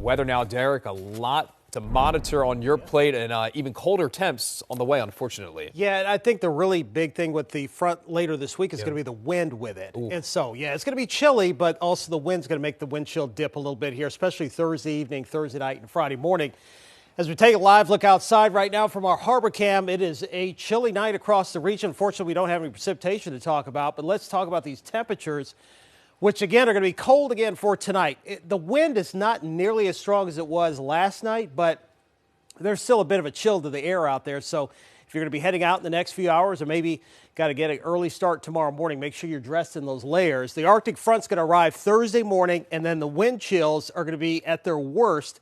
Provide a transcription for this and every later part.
weather now, Derek. A lot to monitor on your plate, and even colder temps on the way, unfortunately. Yeah, and I think the really big thing with the front later this week is going to be the wind with it. Ooh. And so, yeah, it's going to be chilly, but also the wind's going to make the wind chill dip a little bit here, especially Thursday evening, Thursday night, and Friday morning. As we take a live look outside right now from our harbor cam, it is a chilly night across the region. Unfortunately, we don't have any precipitation to talk about, but let's talk about these temperatures, which again are going to be cold again for tonight. The wind is not nearly as strong as it was last night, but there's still a bit of a chill to the air out there. So if you're going to be heading out in the next few hours, or maybe got to get an early start tomorrow morning, make sure you're dressed in those layers. The Arctic front's going to arrive Thursday morning, and then the wind chills are going to be at their worst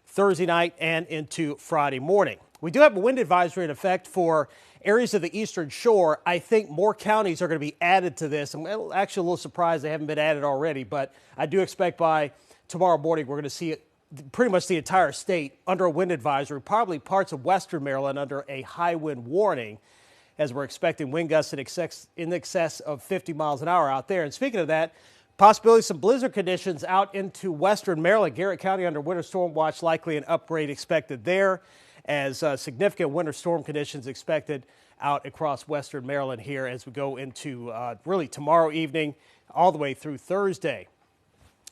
Thursday night and into Friday morning. We do have a wind advisory in effect for areas of the eastern shore. I think more counties are going to be added to this. I'm actually a little surprised they haven't been added already, but I do expect by tomorrow morning we're going to see it, pretty much the entire state under a wind advisory, probably parts of western Maryland under a high wind warning, as we're expecting wind gusts in excess of 50 miles an hour out there. And speaking of that, possibility of some blizzard conditions out into western Maryland. Garrett County under winter storm watch, likely an upgrade expected there, as significant winter storm conditions expected out across western Maryland here as we go into really tomorrow evening all the way through Thursday.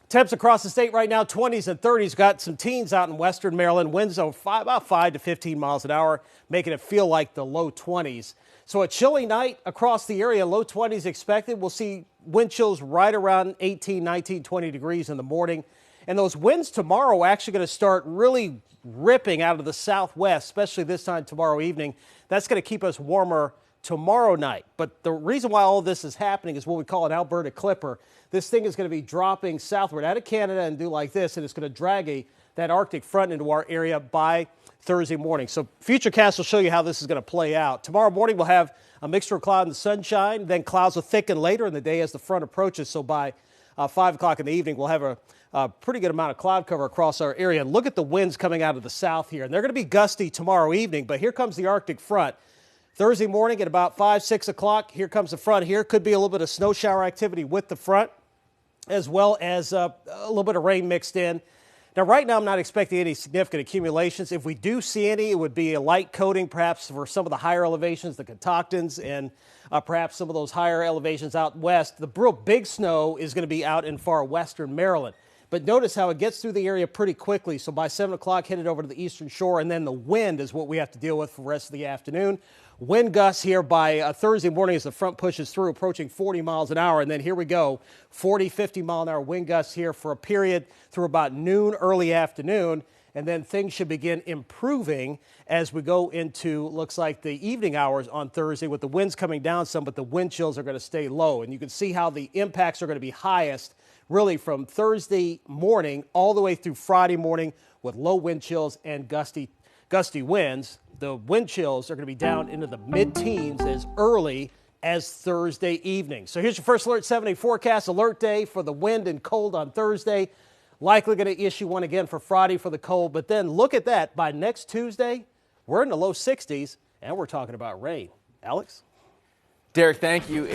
Temps across the state right now, 20s and 30s. Got some teens out in western Maryland. Winds of about 5 to 15 miles an hour, making it feel like the low 20s. So a chilly night across the area, low 20s expected. We'll see wind chills right around 18, 19, 20 degrees in the morning. And those winds tomorrow are actually going to start really ripping out of the southwest, especially this time tomorrow evening. That's going to keep us warmer tomorrow night. But the reason why all this is happening is what we call an Alberta Clipper. This thing is going to be dropping southward out of Canada and do like this, and it's going to drag that Arctic front into our area by Thursday morning. So Futurecast will show you how this is going to play out. Tomorrow morning we'll have a mixture of cloud and sunshine, then clouds will thicken later in the day as the front approaches. So by 5 o'clock in the evening we'll have a pretty good amount of cloud cover across our area. And look at the winds coming out of the south here. And they're going to be gusty tomorrow evening, but here comes the Arctic front. Thursday morning at about 5, 6 o'clock, here comes the front here. Could be a little bit of snow shower activity with the front, as well as a little bit of rain mixed in. Now, right now, I'm not expecting any significant accumulations. If we do see any, it would be a light coating, perhaps for some of the higher elevations, the Catoctons, and perhaps some of those higher elevations out west. The real big snow is going to be out in far western Maryland. But notice how it gets through the area pretty quickly. So by 7 o'clock, headed over to the eastern shore, and then the wind is what we have to deal with for the rest of the afternoon. Wind gusts here by Thursday morning as the front pushes through, approaching 40 miles an hour. And then here we go, 40, 50 mile an hour wind gusts here for a period through about noon, early afternoon. And then things should begin improving as we go into, looks like, the evening hours on Thursday, with the winds coming down some, but the wind chills are going to stay low. And you can see how the impacts are going to be highest really from Thursday morning all the way through Friday morning, with low wind chills and gusty winds. The wind chills are going to be down into the mid-teens as early as Thursday evening. So here's your first Alert 7-day forecast. Alert day for the wind and cold on Thursday. Likely going to issue one again for Friday for the cold. But then look at that. By next Tuesday, we're in the low 60s, and we're talking about rain. Alex? Derek, thank you.